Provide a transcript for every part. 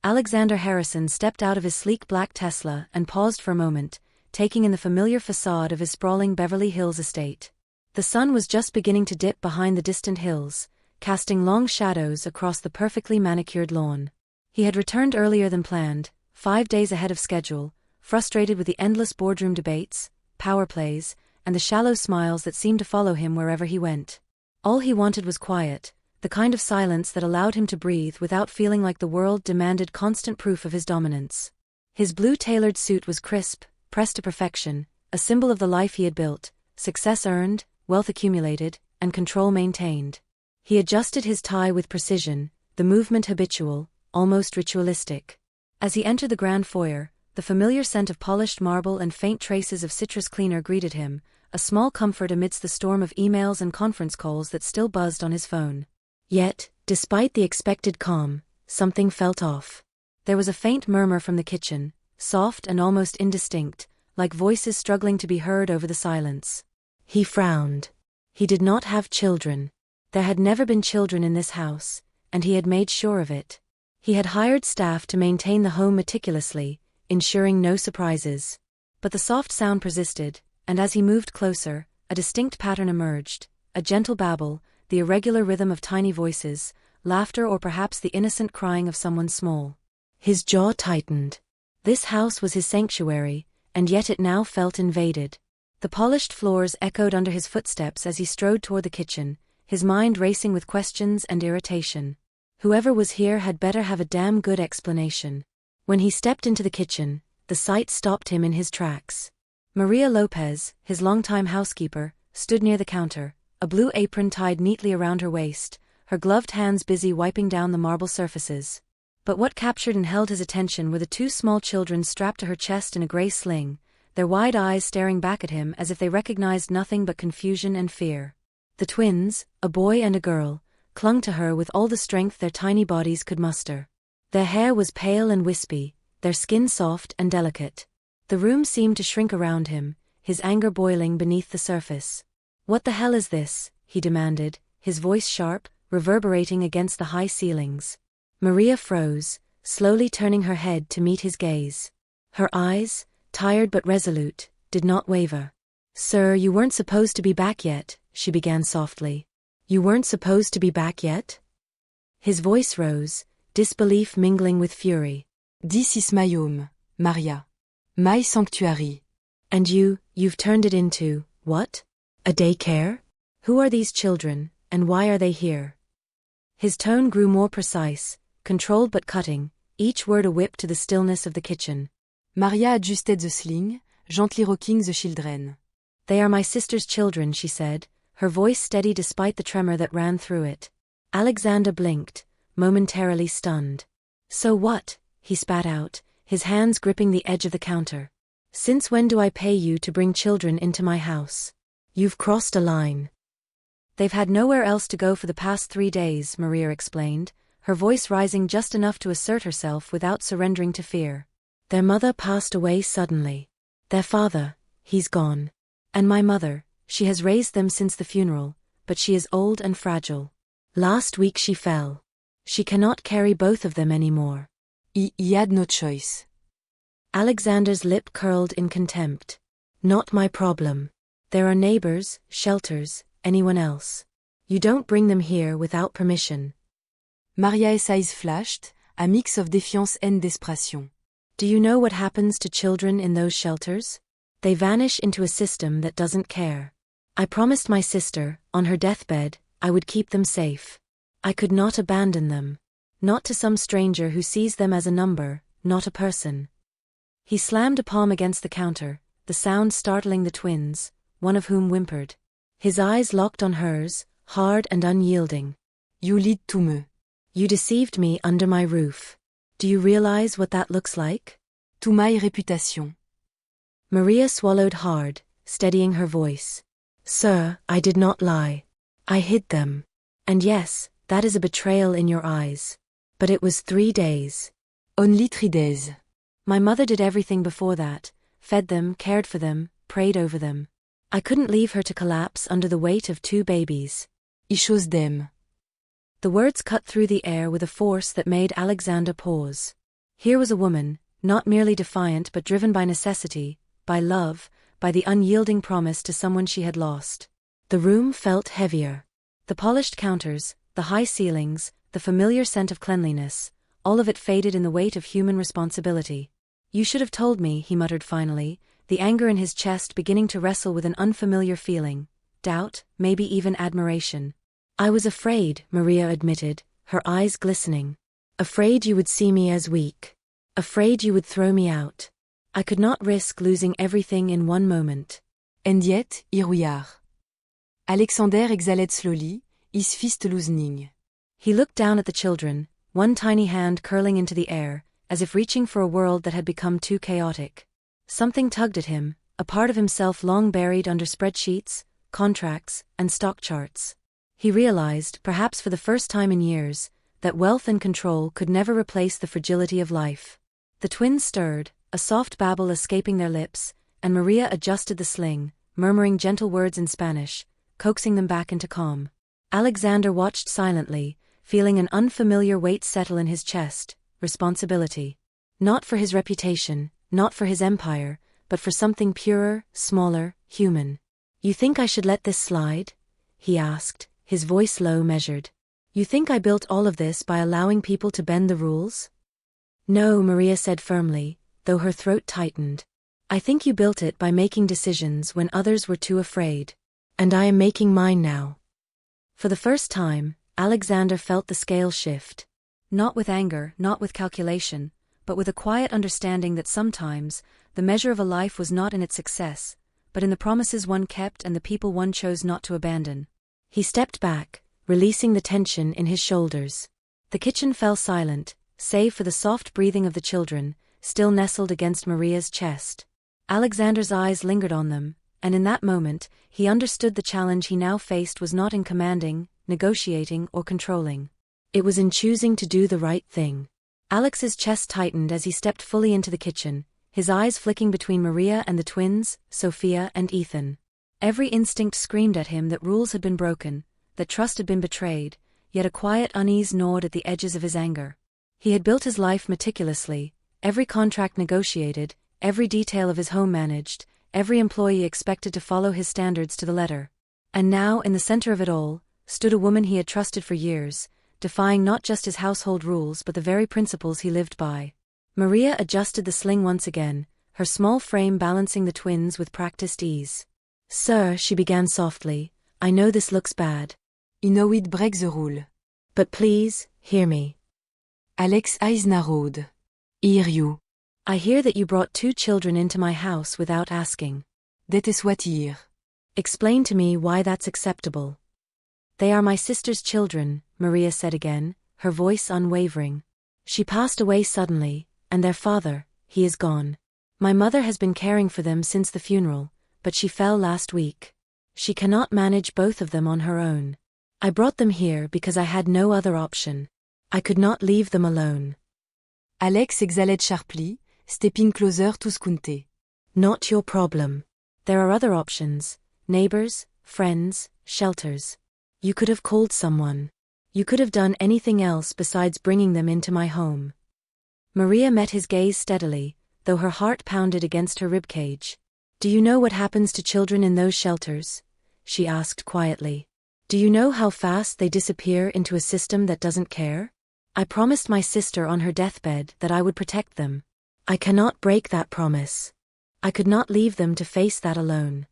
Alexander Harrison stepped out of his sleek black Tesla and paused for a moment, taking in the familiar facade of his sprawling Beverly Hills estate. The sun was just beginning to dip behind the distant hills, casting long shadows across the perfectly manicured lawn. He had returned earlier than planned, 5 days ahead of schedule, frustrated with the endless boardroom debates, power plays, and the shallow smiles that seemed to follow him wherever he went. All he wanted was quiet, the kind of silence that allowed him to breathe without feeling like the world demanded constant proof of his dominance. His blue-tailored suit was crisp, pressed to perfection, a symbol of the life he had built, success earned, wealth accumulated, and control maintained. He adjusted his tie with precision, the movement habitual, almost ritualistic. As he entered the grand foyer, the familiar scent of polished marble and faint traces of citrus cleaner greeted him, a small comfort amidst the storm of emails and conference calls that still buzzed on his phone. Yet, despite the expected calm, something felt off. There was a faint murmur from the kitchen, soft and almost indistinct, like voices struggling to be heard over the silence. He frowned. He did not have children. There had never been children in this house, and he had made sure of it. He had hired staff to maintain the home meticulously, ensuring no surprises. But the soft sound persisted, and as he moved closer, a distinct pattern emerged, a gentle babble, the irregular rhythm of tiny voices, laughter or perhaps the innocent crying of someone small. His jaw tightened. This house was his sanctuary, and yet it now felt invaded. The polished floors echoed under his footsteps as he strode toward the kitchen, his mind racing with questions and irritation. Whoever was here had better have a damn good explanation. When he stepped into the kitchen, the sight stopped him in his tracks. Maria Lopez, his longtime housekeeper, stood near the counter, a blue apron tied neatly around her waist, her gloved hands busy wiping down the marble surfaces. But what captured and held his attention were the 2 small children strapped to her chest in a gray sling, their wide eyes staring back at him as if they recognized nothing but confusion and fear. The twins, a boy and a girl, clung to her with all the strength their tiny bodies could muster. Their hair was pale and wispy, their skin soft and delicate. The room seemed to shrink around him, his anger boiling beneath the surface. "What the hell is this?" he demanded, his voice sharp, reverberating against the high ceilings. Maria froze, slowly turning her head to meet his gaze. Her eyes, tired but resolute, did not waver. "Sir, you weren't supposed to be back yet," she began softly. "You weren't supposed to be back yet?" His voice rose, disbelief mingling with fury. "This is my home, Maria. My sanctuary. And you've turned it into, what? A daycare? Who are these children, and why are they here?" His tone grew more precise, controlled but cutting, each word a whip to the stillness of the kitchen. Maria adjusted the sling, gently rocking the children. "They are my sister's children," she said, her voice steady despite the tremor that ran through it. Alexander blinked, momentarily stunned. "So what?" he spat out, his hands gripping the edge of the counter. "Since when do I pay you to bring children into my house? You've crossed a line." "They've had nowhere else to go for the past 3 days," Maria explained, her voice rising just enough to assert herself without surrendering to fear. "Their mother passed away suddenly. Their father, he's gone. And my mother, she has raised them since the funeral, but she is old and fragile. Last week she fell. She cannot carry both of them anymore." He had no choice. Alexander's lip curled in contempt. "Not my problem. There are neighbors, shelters, anyone else. You don't bring them here without permission." Maria's eyes flashed, a mix of defiance and desperation. "Do you know what happens to children in those shelters? They vanish into a system that doesn't care. I promised my sister, on her deathbed, I would keep them safe. I could not abandon them. Not to some stranger who sees them as a number, not a person." He slammed a palm against the counter, the sound startling the twins, one of whom whimpered. His eyes locked on hers, hard and unyielding. "You lied to me. You deceived me under my roof. Do you realize what that looks like? To my reputation." Maria swallowed hard, steadying her voice. "Sir, I did not lie. I hid them. And yes, that is a betrayal in your eyes. But it was 3 days. Only 3 days. My mother did everything before that, fed them, cared for them, prayed over them. I couldn't leave her to collapse under the weight of 2 babies. I chose them." The words cut through the air with a force that made Alexander pause. Here was a woman, not merely defiant but driven by necessity, by love, by the unyielding promise to someone she had lost. The room felt heavier. The polished counters, the high ceilings, the familiar scent of cleanliness, all of it faded in the weight of human responsibility. "You should have told me," he muttered finally, the anger in his chest beginning to wrestle with an unfamiliar feeling, doubt, maybe even admiration. "I was afraid," Maria admitted, her eyes glistening. "Afraid you would see me as weak. Afraid you would throw me out. I could not risk losing everything in one moment." And yet, here we are. Alexander exhaled slowly, his fist loosening. He looked down at the children, one tiny hand curling into the air, as if reaching for a world that had become too chaotic. Something tugged at him, a part of himself long buried under spreadsheets, contracts, and stock charts. He realized, perhaps for the first time in years, that wealth and control could never replace the fragility of life. The twins stirred, a soft babble escaping their lips, and Maria adjusted the sling, murmuring gentle words in Spanish, coaxing them back into calm. Alexander watched silently, feeling an unfamiliar weight settle in his chest, responsibility. Not for his reputation, not for his empire, but for something purer, smaller, human. "You think I should let this slide?" he asked, his voice low, measured. "You think I built all of this by allowing people to bend the rules?" "No," Maria said firmly, though her throat tightened. "I think you built it by making decisions when others were too afraid. And I am making mine now." For the first time, Alexander felt the scale shift. Not with anger, not with calculation, but with a quiet understanding that sometimes, the measure of a life was not in its success, but in the promises one kept and the people one chose not to abandon. He stepped back, releasing the tension in his shoulders. The kitchen fell silent, save for the soft breathing of the children, still nestled against Maria's chest. Alexander's eyes lingered on them, and in that moment, he understood the challenge he now faced was not in commanding, negotiating, or controlling. It was in choosing to do the right thing. Alex's chest tightened as he stepped fully into the kitchen, his eyes flicking between Maria and the twins, Sophia and Ethan. Every instinct screamed at him that rules had been broken, that trust had been betrayed, yet a quiet unease gnawed at the edges of his anger. He had built his life meticulously, every contract negotiated, every detail of his home managed, every employee expected to follow his standards to the letter. And now, in the center of it all, stood a woman he had trusted for years, defying not just his household rules but the very principles he lived by. Maria adjusted the sling once again, her small frame balancing the twins with practiced ease. "Sir," she began softly, "I know this looks bad. You know it breaks the rule. But please, hear me." Alex's eyes narrowed. "Hear you." "I hear that you brought 2 children into my house without asking." "That is what hear." "Explain to me why that's acceptable." "They are my sister's children," Maria said again, her voice unwavering. "She passed away suddenly, and their father, he is gone. My mother has been caring for them since the funeral, but she fell last week. She cannot manage both of them on her own. I brought them here because I had no other option. I could not leave them alone." Alex exhaled sharply, stepping closer to Skunte. "Not your problem. There are other options, neighbors, friends, shelters. You could have called someone. You could have done anything else besides bringing them into my home." Maria met his gaze steadily, though her heart pounded against her ribcage. "Do you know what happens to children in those shelters?" she asked quietly. "Do you know how fast they disappear into a system that doesn't care? I promised my sister on her deathbed that I would protect them. I cannot break that promise. I could not leave them to face that alone."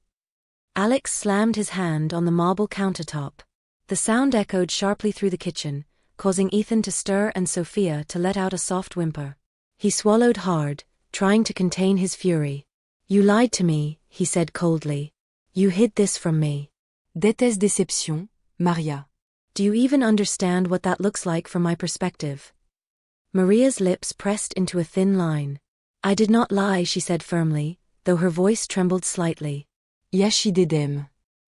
Alex slammed his hand on the marble countertop. The sound echoed sharply through the kitchen, causing Ethan to stir and Sophia to let out a soft whimper. He swallowed hard, trying to contain his fury. "You lied to me," he said coldly. "You hid this from me." "That is deception, Maria." "Do you even understand what that looks like from my perspective?" Maria's lips pressed into a thin line. "I did not lie," she said firmly, though her voice trembled slightly. "Yes, she did them.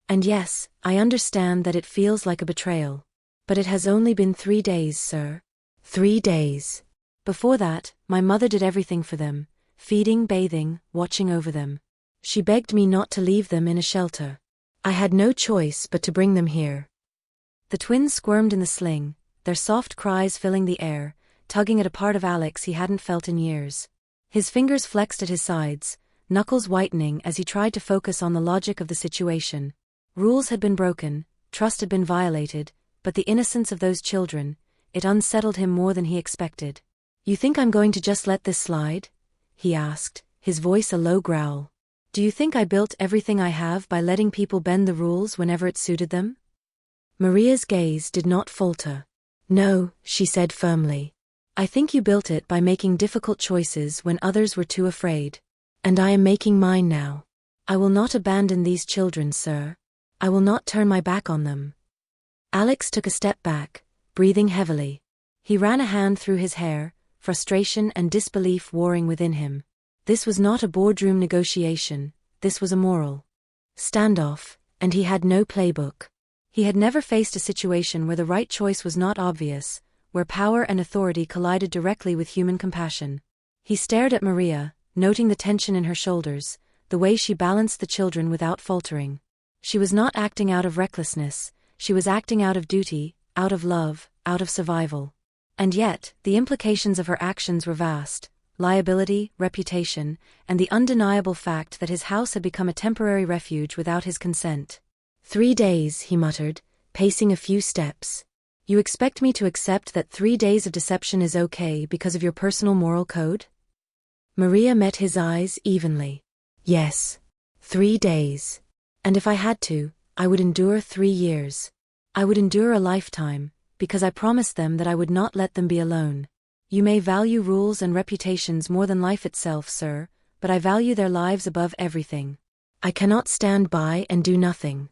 And yes, I understand that it feels like a betrayal. But it has only been 3 days, sir. 3 days. Before that, my mother did everything for them, feeding, bathing, watching over them. She begged me not to leave them in a shelter. I had no choice but to bring them here." The twins squirmed in the sling, their soft cries filling the air, tugging at a part of Alex he hadn't felt in years. His fingers flexed at his sides, knuckles whitening as he tried to focus on the logic of the situation. Rules had been broken, trust had been violated, but the innocence of those children, it unsettled him more than he expected. "You think I'm going to just let this slide?" he asked, his voice a low growl. "Do you think I built everything I have by letting people bend the rules whenever it suited them?" Maria's gaze did not falter. "No," she said firmly. "I think you built it by making difficult choices when others were too afraid. And I am making mine now. I will not abandon these children, sir. I will not turn my back on them." Alex took a step back, breathing heavily. He ran a hand through his hair, frustration and disbelief warring within him. This was not a boardroom negotiation, this was a moral standoff, and he had no playbook. He had never faced a situation where the right choice was not obvious, where power and authority collided directly with human compassion. He stared at Maria, noting the tension in her shoulders, the way she balanced the children without faltering. She was not acting out of recklessness, she was acting out of duty, out of love, out of survival. And yet, the implications of her actions were vast: liability, reputation, and the undeniable fact that his house had become a temporary refuge without his consent. 3 days, he muttered, pacing a few steps. "You expect me to accept that 3 days of deception is okay because of your personal moral code?" Maria met his eyes evenly. "Yes. 3 days. And if I had to, I would endure 3 years. I would endure a lifetime, because I promised them that I would not let them be alone. You may value rules and reputations more than life itself, sir, but I value their lives above everything. I cannot stand by and do nothing."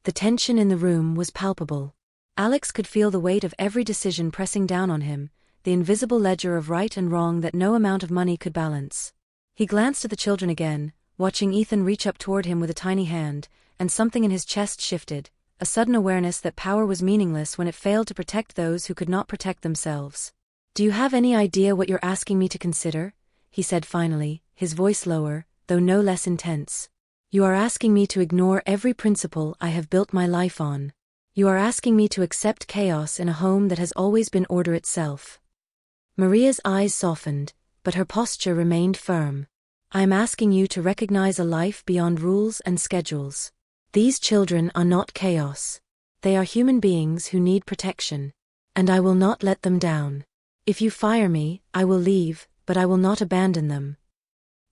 The tension in the room was palpable. Alex could feel the weight of every decision pressing down on him, the invisible ledger of right and wrong that no amount of money could balance. He glanced at the children again, watching Ethan reach up toward him with a tiny hand, and something in his chest shifted, a sudden awareness that power was meaningless when it failed to protect those who could not protect themselves. "Do you have any idea what you're asking me to consider?" he said finally, his voice lower, though no less intense. "You are asking me to ignore every principle I have built my life on. You are asking me to accept chaos in a home that has always been order itself." Maria's eyes softened, but her posture remained firm. "I am asking you to recognize a life beyond rules and schedules. These children are not chaos. They are human beings who need protection. And I will not let them down. If you fire me, I will leave, but I will not abandon them."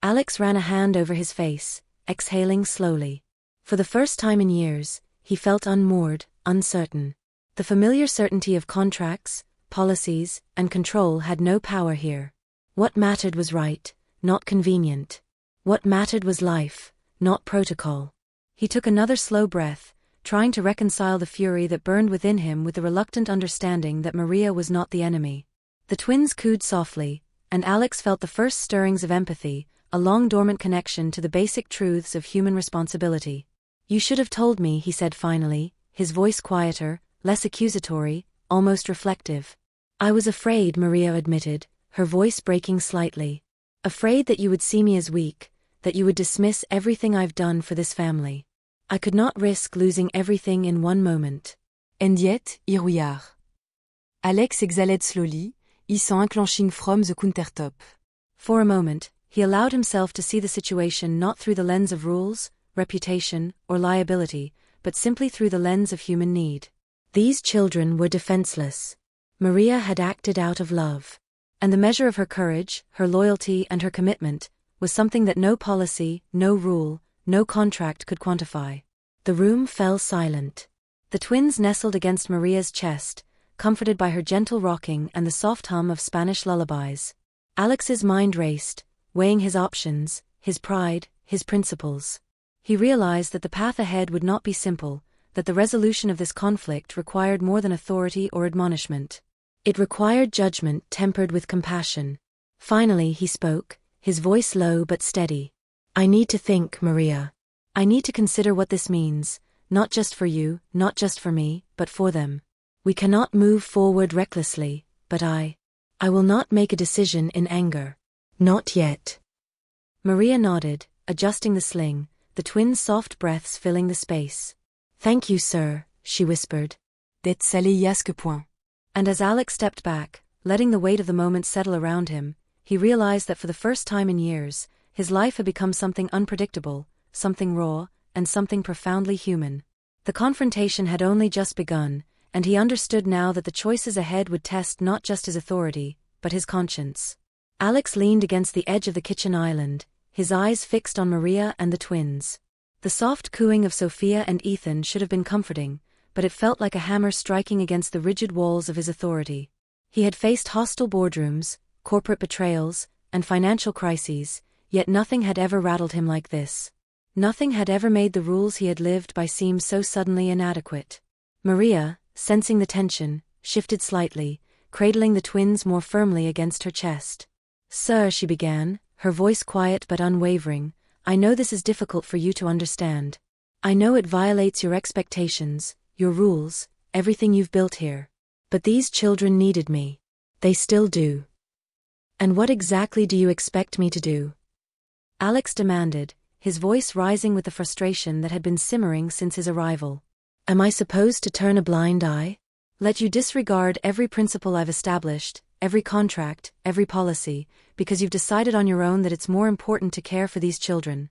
Alex ran a hand over his face, exhaling slowly. For the first time in years, he felt unmoored, uncertain. The familiar certainty of contracts, policies, and control had no power here. What mattered was right, not convenient. What mattered was life, not protocol. He took another slow breath, trying to reconcile the fury that burned within him with the reluctant understanding that Maria was not the enemy. The twins cooed softly, and Alex felt the first stirrings of empathy, a long-dormant connection to the basic truths of human responsibility. "You should have told me," he said finally, his voice quieter, less accusatory, almost reflective. "I was afraid," Maria admitted, her voice breaking slightly. "Afraid that you would see me as weak, that you would dismiss everything I've done for this family. I could not risk losing everything in one moment." And yet, here we are. Alex exhaled slowly, his unclenching from the countertop. For a moment, he allowed himself to see the situation not through the lens of rules, reputation, or liability, but simply through the lens of human need. These children were defenseless. Maria had acted out of love. And the measure of her courage, her loyalty, and her commitment was something that no policy, no rule, no contract could quantify. The room fell silent. The twins nestled against Maria's chest, comforted by her gentle rocking and the soft hum of Spanish lullabies. Alex's mind raced, weighing his options, his pride, his principles. He realized that the path ahead would not be simple, that the resolution of this conflict required more than authority or admonishment. It required judgment tempered with compassion. Finally he spoke, his voice low but steady. "I need to think, Maria. I need to consider what this means, not just for you, not just for me, but for them. We cannot move forward recklessly, but I will not make a decision in anger. Not yet." Maria nodded, adjusting the sling, the twins' soft breaths filling the space. "Thank you, sir," she whispered. D'être salé à ce point. And as Alex stepped back, letting the weight of the moment settle around him, he realized that for the first time in years, his life had become something unpredictable, something raw, and something profoundly human. The confrontation had only just begun, and he understood now that the choices ahead would test not just his authority, but his conscience. Alex leaned against the edge of the kitchen island, his eyes fixed on Maria and the twins. The soft cooing of Sophia and Ethan should have been comforting, but it felt like a hammer striking against the rigid walls of his authority. He had faced hostile boardrooms, corporate betrayals, and financial crises, yet nothing had ever rattled him like this. Nothing had ever made the rules he had lived by seem so suddenly inadequate. Maria, sensing the tension, shifted slightly, cradling the twins more firmly against her chest. "Sir," she began, her voice quiet but unwavering, "I know this is difficult for you to understand. I know it violates your expectations, your rules, everything you've built here. But these children needed me. They still do. And what exactly do you expect me to do?" Alex demanded, his voice rising with the frustration that had been simmering since his arrival. "Am I supposed to turn a blind eye? Let you disregard every principle I've established, every contract, every policy, because you've decided on your own that it's more important to care for these children?"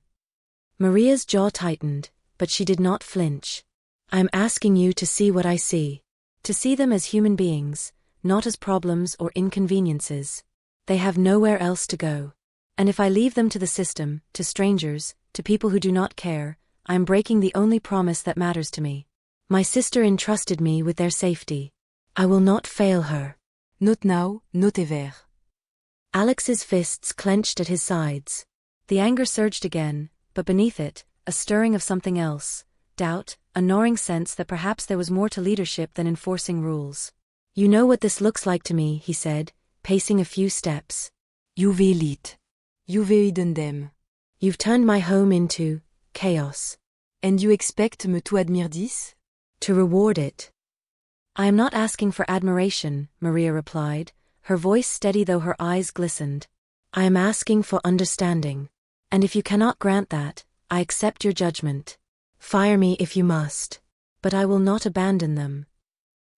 Maria's jaw tightened, but she did not flinch. "I'm asking you to see what I see. To see them as human beings, not as problems or inconveniences. They have nowhere else to go. And if I leave them to the system, to strangers, to people who do not care, I am breaking the only promise that matters to me. My sister entrusted me with their safety. I will not fail her. Not now, not ever." Alex's fists clenched at his sides. The anger surged again, but beneath it, a stirring of something else, doubt, a gnawing sense that perhaps there was more to leadership than enforcing rules. "You know what this looks like to me," he said, pacing a few steps. "You've elite. You've hidden them. You've turned my home into chaos. And you expect me to admire this? To reward it?" "I am not asking for admiration," Maria replied, her voice steady though her eyes glistened. "I am asking for understanding. And if you cannot grant that, I accept your judgment. Fire me if you must. But I will not abandon them."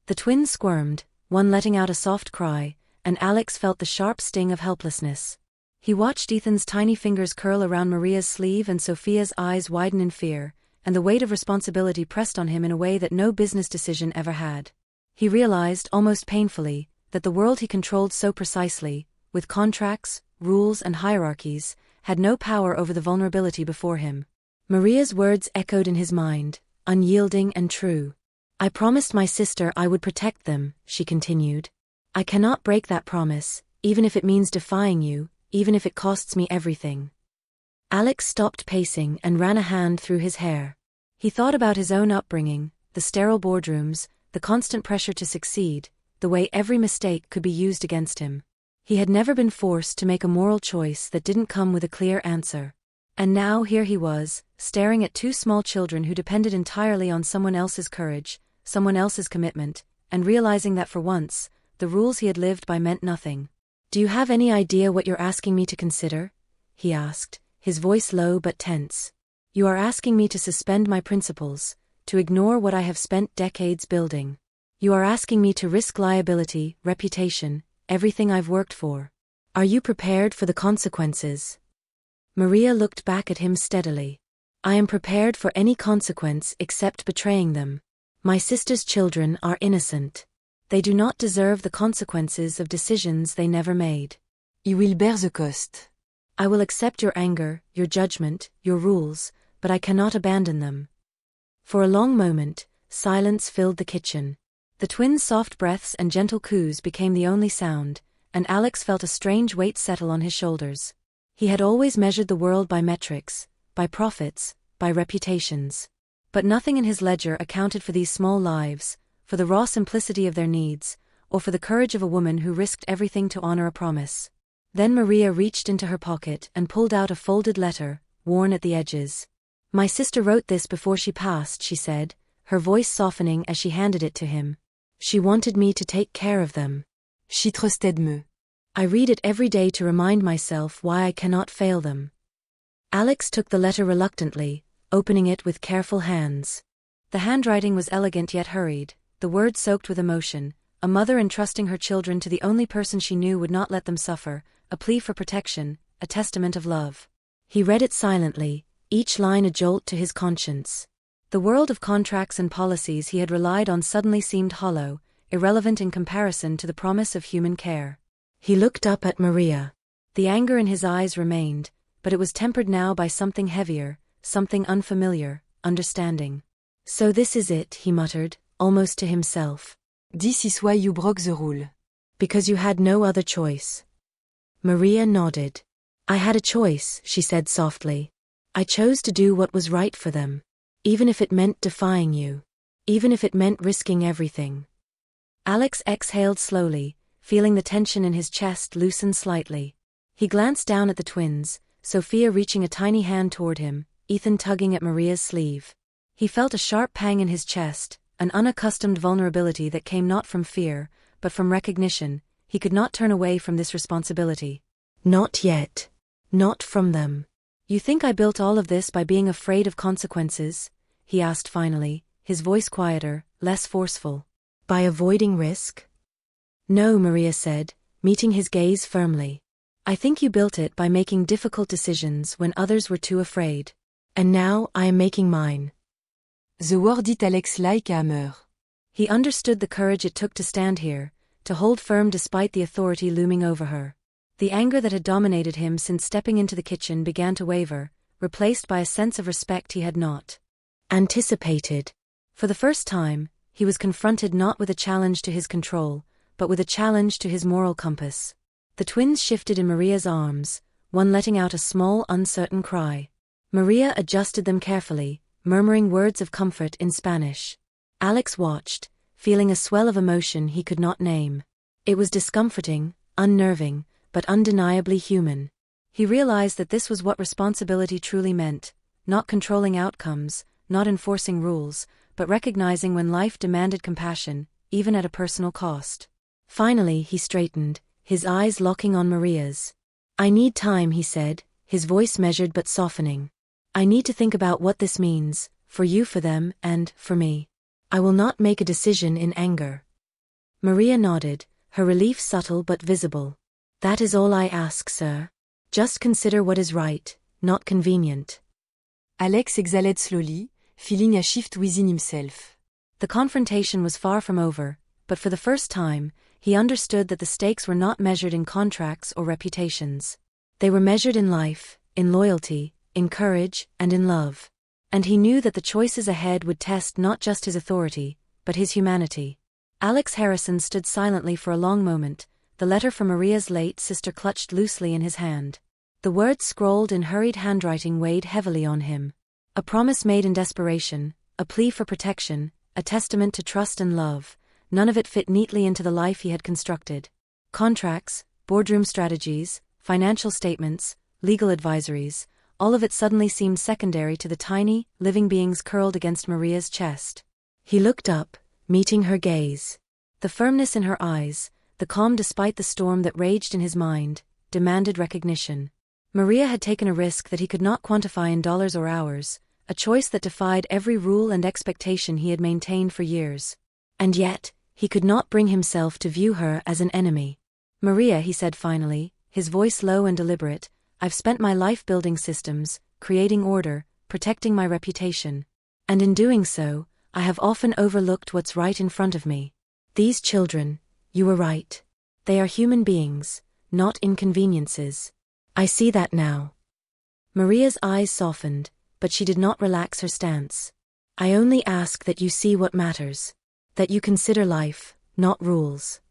The twins squirmed, one letting out a soft cry, and Alex felt the sharp sting of helplessness. He watched Ethan's tiny fingers curl around Maria's sleeve and Sophia's eyes widen in fear, and the weight of responsibility pressed on him in a way that no business decision ever had. He realized, almost painfully, that the world he controlled so precisely, with contracts, rules and hierarchies, had no power over the vulnerability before him. Maria's words echoed in his mind, unyielding and true. "I promised my sister I would protect them," she continued. "I cannot break that promise, even if it means defying you, even if it costs me everything." Alex stopped pacing and ran a hand through his hair. He thought about his own upbringing, the sterile boardrooms, the constant pressure to succeed, the way every mistake could be used against him. He had never been forced to make a moral choice that didn't come with a clear answer. And now here he was, staring at two small children who depended entirely on someone else's courage, someone else's commitment, and realizing that for once, the rules he had lived by meant nothing. "Do you have any idea what you're asking me to consider?" he asked, his voice low but tense. "You are asking me to suspend my principles, to ignore what I have spent decades building. You are asking me to risk liability, reputation, everything I've worked for. Are you prepared for the consequences?" Maria looked back at him steadily. "I am prepared for any consequence except betraying them. My sister's children are innocent. They do not deserve the consequences of decisions they never made. You will bear the cost. I will accept your anger, your judgment, your rules, but I cannot abandon them." For a long moment, silence filled the kitchen. The twins' soft breaths and gentle coos became the only sound, and Alex felt a strange weight settle on his shoulders. He had always measured the world by metrics, by profits, by reputations. But nothing in his ledger accounted for these small lives, for the raw simplicity of their needs, or for the courage of a woman who risked everything to honor a promise. Then Maria reached into her pocket and pulled out a folded letter, worn at the edges. "My sister wrote this before she passed," she said, her voice softening as she handed it to him. "She wanted me to take care of them. She trusted me. I read it every day to remind myself why I cannot fail them." Alex took the letter reluctantly, opening it with careful hands. The handwriting was elegant yet hurried, the words soaked with emotion, a mother entrusting her children to the only person she knew would not let them suffer, a plea for protection, a testament of love. He read it silently, each line a jolt to his conscience. The world of contracts and policies he had relied on suddenly seemed hollow, irrelevant in comparison to the promise of human care. He looked up at Maria. The anger in his eyes remained, but it was tempered now by something heavier, something unfamiliar, understanding. So this is it, he muttered, almost to himself. This is why you broke the rule. Because you had no other choice. Maria nodded. I had a choice, she said softly. I chose to do what was right for them. Even if it meant defying you. Even if it meant risking everything. Alex exhaled slowly, feeling the tension in his chest loosen slightly. He glanced down at the twins, Sophia reaching a tiny hand toward him, Ethan tugging at Maria's sleeve. He felt a sharp pang in his chest, an unaccustomed vulnerability that came not from fear, but from recognition. He could not turn away from this responsibility. Not yet. Not from them. You think I built all of this by being afraid of consequences? He asked finally, his voice quieter, less forceful. By avoiding risk? No, Maria said, meeting his gaze firmly. I think you built it by making difficult decisions when others were too afraid. And now I am making mine. The word hit Alex like a hammer. He understood the courage it took to stand here, to hold firm despite the authority looming over her. The anger that had dominated him since stepping into the kitchen began to waver, replaced by a sense of respect he had not anticipated. For the first time, he was confronted not with a challenge to his control, but with a challenge to his moral compass. The twins shifted in Maria's arms, one letting out a small, uncertain cry. Maria adjusted them carefully, murmuring words of comfort in Spanish. Alex watched, feeling a swell of emotion he could not name. It was discomforting, unnerving, but undeniably human. He realized that this was what responsibility truly meant, not controlling outcomes, not enforcing rules, but recognizing when life demanded compassion, even at a personal cost. Finally he straightened, his eyes locking on Maria's. I need time, he said, his voice measured but softening. I need to think about what this means, for you, for them, and for me. I will not make a decision in anger. Maria nodded, her relief subtle but visible. That is all I ask, sir. Just consider what is right, not convenient. Alex exhaled slowly, feeling a shift within himself. The confrontation was far from over, but for the first time, he understood that the stakes were not measured in contracts or reputations. They were measured in life, in loyalty, in courage, and in love. And he knew that the choices ahead would test not just his authority, but his humanity. Alex Harrison stood silently for a long moment, the letter from Maria's late sister clutched loosely in his hand. The words scrawled in hurried handwriting weighed heavily on him. A promise made in desperation, a plea for protection, a testament to trust and love. None of it fit neatly into the life he had constructed. Contracts, boardroom strategies, financial statements, legal advisories, all of it suddenly seemed secondary to the tiny, living beings curled against Maria's chest. He looked up, meeting her gaze. The firmness in her eyes, the calm despite the storm that raged in his mind, demanded recognition. Maria had taken a risk that he could not quantify in dollars or hours, a choice that defied every rule and expectation he had maintained for years. And yet, he could not bring himself to view her as an enemy. Maria, he said finally, his voice low and deliberate, I've spent my life building systems, creating order, protecting my reputation. And in doing so, I have often overlooked what's right in front of me. These children, you were right. They are human beings, not inconveniences. I see that now. Maria's eyes softened, but she did not relax her stance. I only ask that you see what matters. That you consider life, not rules.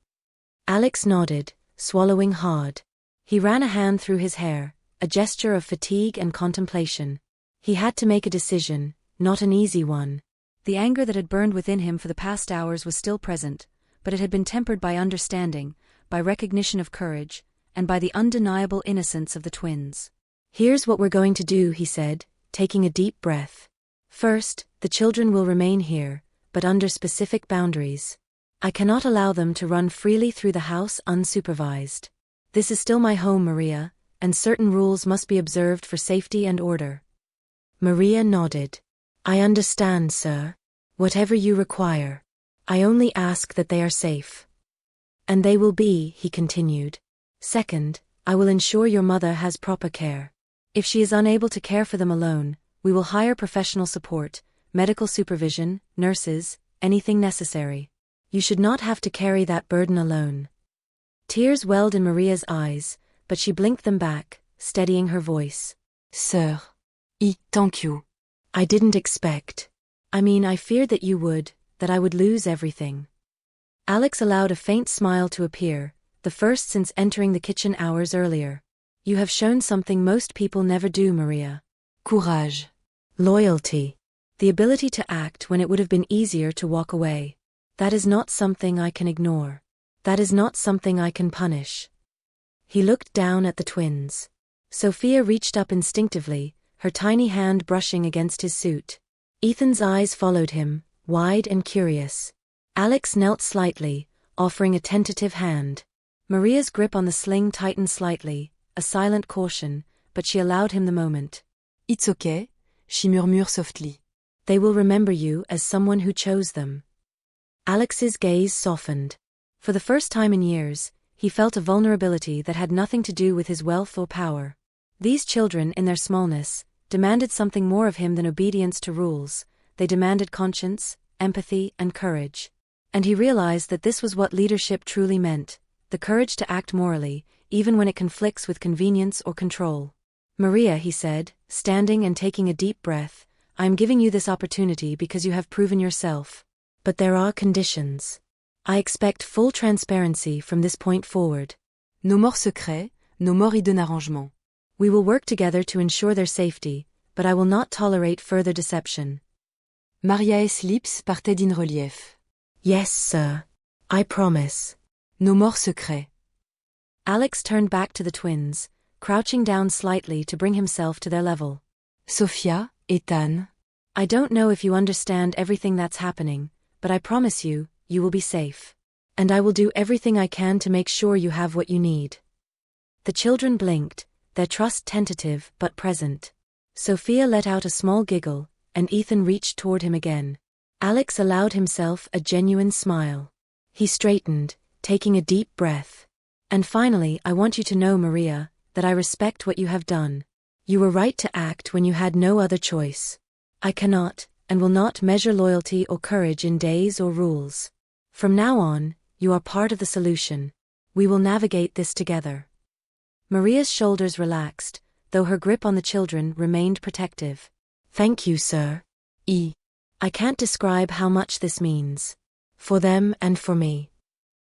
Alex nodded, swallowing hard. He ran a hand through his hair, a gesture of fatigue and contemplation. He had to make a decision, not an easy one. The anger that had burned within him for the past hours was still present, but it had been tempered by understanding, by recognition of courage, and by the undeniable innocence of the twins. Here's what we're going to do, he said, taking a deep breath. First, the children will remain here, but under specific boundaries. I cannot allow them to run freely through the house unsupervised. This is still my home, Maria, and certain rules must be observed for safety and order. Maria nodded. I understand, sir. Whatever you require. I only ask that they are safe. And they will be, he continued. Second, I will ensure your mother has proper care. If she is unable to care for them alone, we will hire professional support, medical supervision, nurses, anything necessary. You should not have to carry that burden alone. Tears welled in Maria's eyes, but she blinked them back, steadying her voice. Sœur. Thank you. I didn't expect. I feared that you would, that I would lose everything. Alex allowed a faint smile to appear, the first since entering the kitchen hours earlier. You have shown something most people never do, Maria. Courage. Loyalty. The ability to act when it would have been easier to walk away. That is not something I can ignore. That is not something I can punish. He looked down at the twins. Sophia reached up instinctively, her tiny hand brushing against his suit. Ethan's eyes followed him, wide and curious. Alex knelt slightly, offering a tentative hand. Maria's grip on the sling tightened slightly, a silent caution, but she allowed him the moment. It's okay, she murmured softly. They will remember you as someone who chose them. Alex's gaze softened. For the first time in years, he felt a vulnerability that had nothing to do with his wealth or power. These children, in their smallness, demanded something more of him than obedience to rules. They demanded conscience, empathy, and courage. And he realized that this was what leadership truly meant, the courage to act morally, even when it conflicts with convenience or control. Maria, he said, standing and taking a deep breath, I am giving you this opportunity because you have proven yourself. But there are conditions. I expect full transparency from this point forward. No more secrets, no more hidden arrangements. We will work together to ensure their safety, but I will not tolerate further deception. Maria's lips partaient in relief. Yes, sir. I promise. No more secrets. Alex turned back to the twins, crouching down slightly to bring himself to their level. Sophia, Ethan. I don't know if you understand everything that's happening, but I promise you, you will be safe. And I will do everything I can to make sure you have what you need. The children blinked, their trust tentative but present. Sophia let out a small giggle, and Ethan reached toward him again. Alex allowed himself a genuine smile. He straightened, taking a deep breath. And finally, I want you to know, Maria, that I respect what you have done. You were right to act when you had no other choice. I cannot, and will not measure loyalty or courage in days or rules. From now on, you are part of the solution. We will navigate this together. Maria's shoulders relaxed, though her grip on the children remained protective. Thank you, sir. I can't describe how much this means. For them and for me.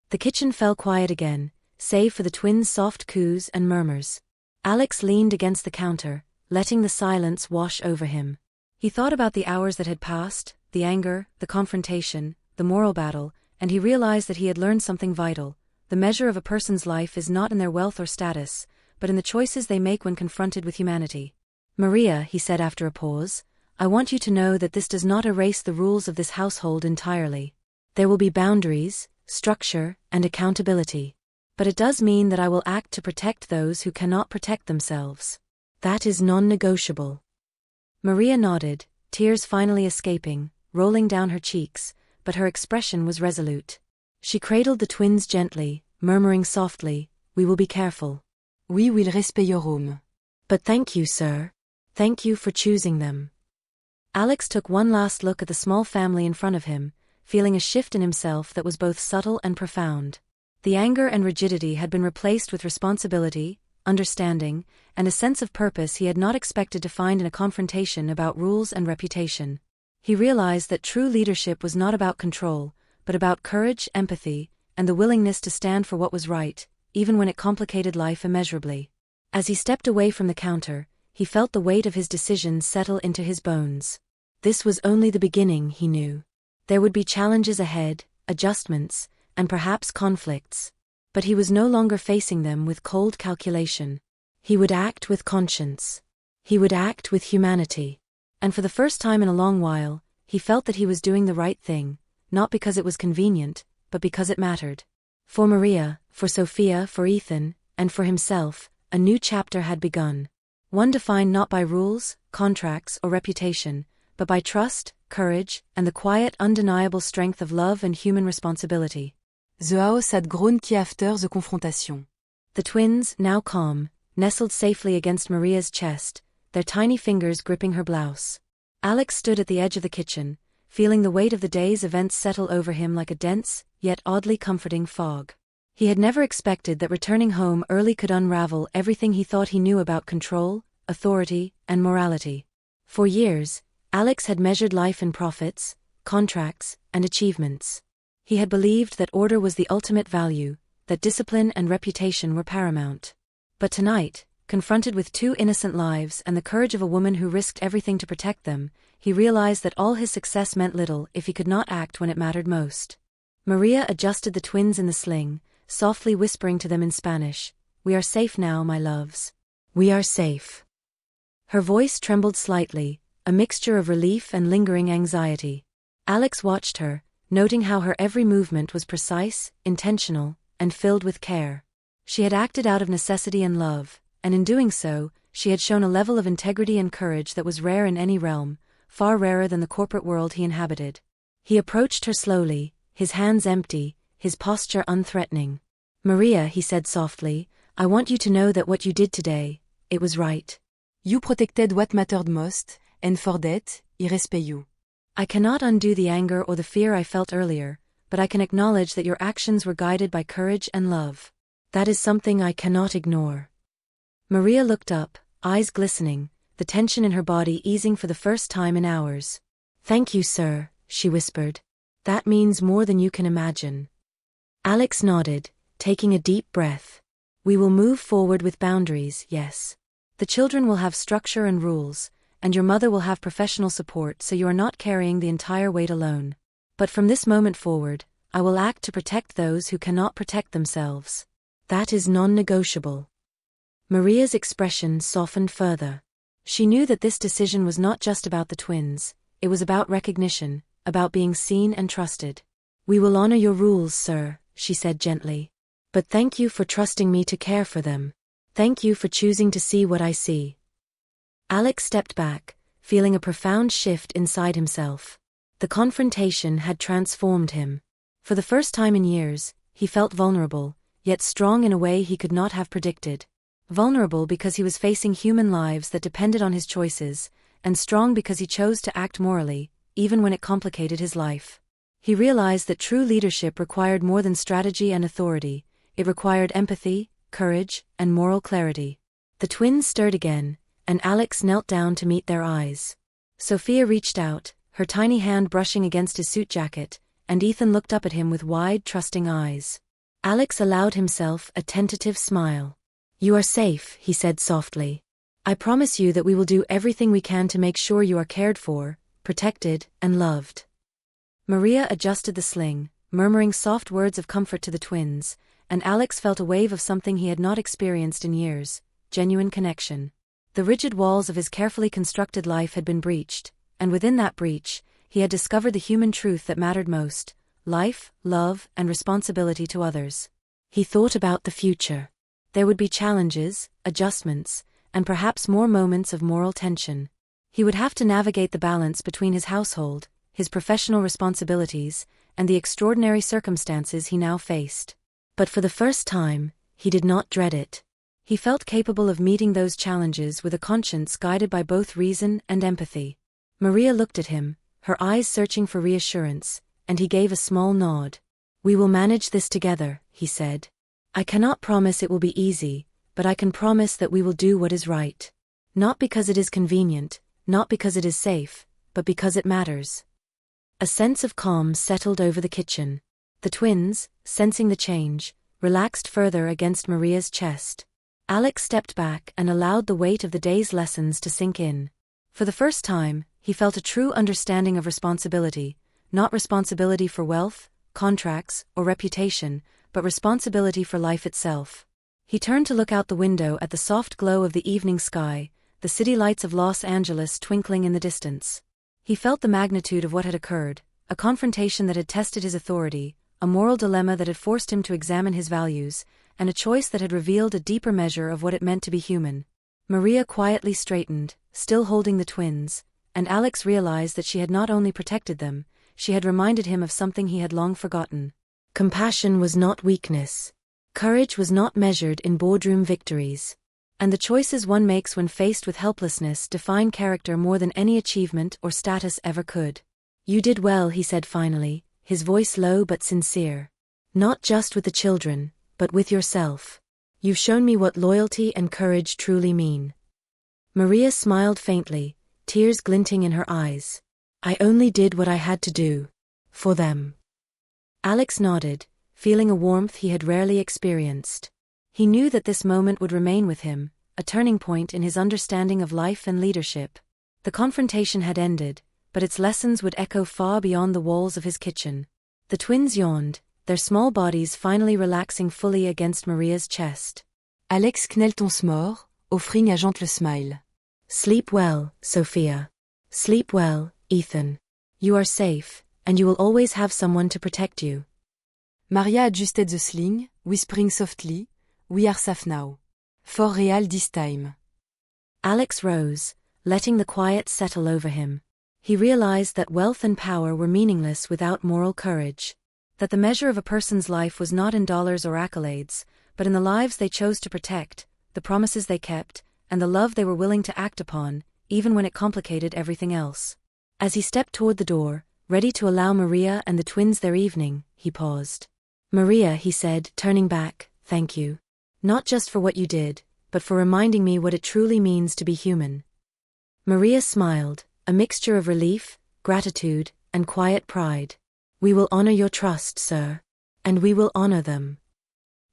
The kitchen fell quiet again, save for the twins' soft coos and murmurs. Alex leaned against the counter, letting the silence wash over him. He thought about the hours that had passed, the anger, the confrontation, the moral battle, and he realized that he had learned something vital. The measure of a person's life is not in their wealth or status, but in the choices they make when confronted with humanity. Maria, he said after a pause, I want you to know that this does not erase the rules of this household entirely. There will be boundaries, structure, and accountability. But it does mean that I will act to protect those who cannot protect themselves. That is non-negotiable. Maria nodded, tears finally escaping, rolling down her cheeks, but her expression was resolute. She cradled the twins gently, murmuring softly, we will be careful. We will respect your home. But thank you, sir. Thank you for choosing them. Alex took one last look at the small family in front of him, feeling a shift in himself that was both subtle and profound. The anger and rigidity had been replaced with responsibility, understanding, and a sense of purpose he had not expected to find in a confrontation about rules and reputation. He realized that true leadership was not about control, but about courage, empathy, and the willingness to stand for what was right, even when it complicated life immeasurably. As he stepped away from the counter, he felt the weight of his decisions settle into his bones. This was only the beginning, he knew. There would be challenges ahead, adjustments, and perhaps conflicts. But he was no longer facing them with cold calculation. He would act with conscience. He would act with humanity. And for the first time in a long while, he felt that he was doing the right thing, not because it was convenient, but because it mattered. For Maria, for Sophia, for Ethan, and for himself, a new chapter had begun. One defined not by rules, contracts, or reputation, but by trust, courage, and the quiet, undeniable strength of love and human responsibility. The house had grown key after the confrontation. The twins, now calm, nestled safely against Maria's chest, their tiny fingers gripping her blouse. Alex stood at the edge of the kitchen, feeling the weight of the day's events settle over him like a dense, yet oddly comforting fog. He had never expected that returning home early could unravel everything he thought he knew about control, authority, and morality. For years, Alex had measured life in profits, contracts, and achievements. He had believed that order was the ultimate value, that discipline and reputation were paramount. But tonight, confronted with two innocent lives and the courage of a woman who risked everything to protect them, he realized that all his success meant little if he could not act when it mattered most. Maria adjusted the twins in the sling, softly whispering to them in Spanish, "We are safe now, my loves. We are safe." Her voice trembled slightly, a mixture of relief and lingering anxiety. Alex watched her, noting how her every movement was precise, intentional, and filled with care. She had acted out of necessity and love, and in doing so, she had shown a level of integrity and courage that was rare in any realm, far rarer than the corporate world he inhabited. He approached her slowly, his hands empty, his posture unthreatening. "Maria," he said softly, "I want you to know that what you did today, it was right. You protected what mattered most, and for that, I respect you. I cannot undo the anger or the fear I felt earlier, but I can acknowledge that your actions were guided by courage and love. That is something I cannot ignore." Maria looked up, eyes glistening, the tension in her body easing for the first time in hours. "Thank you, sir," she whispered. "That means more than you can imagine." Alex nodded, taking a deep breath. "We will move forward with boundaries, yes. The children will have structure and rules, and your mother will have professional support so you are not carrying the entire weight alone. But from this moment forward, I will act to protect those who cannot protect themselves. That is non-negotiable." Maria's expression softened further. She knew that this decision was not just about the twins, it was about recognition, about being seen and trusted. "We will honor your rules, sir," she said gently. "But thank you for trusting me to care for them. Thank you for choosing to see what I see." Alex stepped back, feeling a profound shift inside himself. The confrontation had transformed him. For the first time in years, he felt vulnerable, yet strong in a way he could not have predicted. Vulnerable because he was facing human lives that depended on his choices, and strong because he chose to act morally, even when it complicated his life. He realized that true leadership required more than strategy and authority, it required empathy, courage, and moral clarity. The twins stirred again, and Alex knelt down to meet their eyes. Sophia reached out, her tiny hand brushing against his suit jacket, and Ethan looked up at him with wide, trusting eyes. Alex allowed himself a tentative smile. "You are safe," he said softly. "I promise you that we will do everything we can to make sure you are cared for, protected, and loved." Maria adjusted the sling, murmuring soft words of comfort to the twins, and Alex felt a wave of something he had not experienced in years, genuine connection. The rigid walls of his carefully constructed life had been breached, and within that breach, he had discovered the human truth that mattered most: life, love, and responsibility to others. He thought about the future. There would be challenges, adjustments, and perhaps more moments of moral tension. He would have to navigate the balance between his household, his professional responsibilities, and the extraordinary circumstances he now faced. But for the first time, he did not dread it. He felt capable of meeting those challenges with a conscience guided by both reason and empathy. Maria looked at him, her eyes searching for reassurance, and he gave a small nod. "We will manage this together," he said. "I cannot promise it will be easy, but I can promise that we will do what is right. Not because it is convenient, not because it is safe, but because it matters." A sense of calm settled over the kitchen. The twins, sensing the change, relaxed further against Maria's chest. Alex stepped back and allowed the weight of the day's lessons to sink in. For the first time, he felt a true understanding of responsibility, not responsibility for wealth, contracts, or reputation, but responsibility for life itself. He turned to look out the window at the soft glow of the evening sky, the city lights of Los Angeles twinkling in the distance. He felt the magnitude of what had occurred, a confrontation that had tested his authority, a moral dilemma that had forced him to examine his values, and a choice that had revealed a deeper measure of what it meant to be human. Maria quietly straightened, still holding the twins, and Alex realized that she had not only protected them, she had reminded him of something he had long forgotten. Compassion was not weakness. Courage was not measured in boardroom victories. And the choices one makes when faced with helplessness define character more than any achievement or status ever could. You did well, he said finally, his voice low but sincere. Not just with the children, but with yourself. You've shown me what loyalty and courage truly mean. Maria smiled faintly, tears glinting in her eyes. I only did what I had to do. For them. Alex nodded, feeling a warmth he had rarely experienced. He knew that this moment would remain with him, a turning point in his understanding of life and leadership. The confrontation had ended, but its lessons would echo far beyond the walls of his kitchen. The twins yawned, their small bodies finally relaxing fully against Maria's chest. Alex knelt ton smort, offering a gentle smile. Sleep well, Sophia. Sleep well, Ethan. You are safe, and you will always have someone to protect you. Maria adjusted the sling, whispering softly, We are safe now. For real this time. Alex rose, letting the quiet settle over him. He realized that wealth and power were meaningless without moral courage. That the measure of a person's life was not in dollars or accolades, but in the lives they chose to protect, the promises they kept, and the love they were willing to act upon, even when it complicated everything else. As he stepped toward the door, ready to allow Maria and the twins their evening, he paused. Maria, he said, turning back, thank you. Not just for what you did, but for reminding me what it truly means to be human. Maria smiled, a mixture of relief, gratitude, and quiet pride. We will honor your trust, sir. And we will honor them.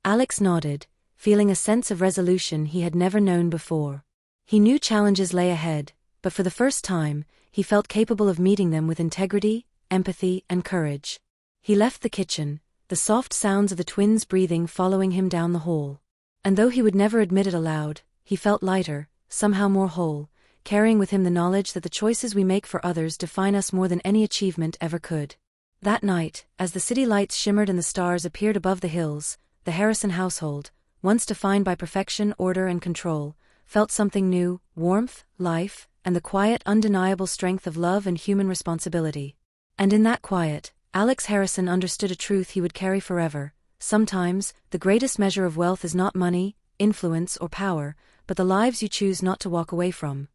Alex nodded, feeling a sense of resolution he had never known before. He knew challenges lay ahead, but for the first time, he felt capable of meeting them with integrity, empathy, and courage. He left the kitchen, the soft sounds of the twins' breathing following him down the hall. And though he would never admit it aloud, he felt lighter, somehow more whole, carrying with him the knowledge that the choices we make for others define us more than any achievement ever could. That night, as the city lights shimmered and the stars appeared above the hills, the Harrison household, once defined by perfection, order, and control, felt something new: warmth, life, and the quiet, undeniable strength of love and human responsibility. And in that quiet, Alex Harrison understood a truth he would carry forever. Sometimes, the greatest measure of wealth is not money, influence, or power, but the lives you choose not to walk away from.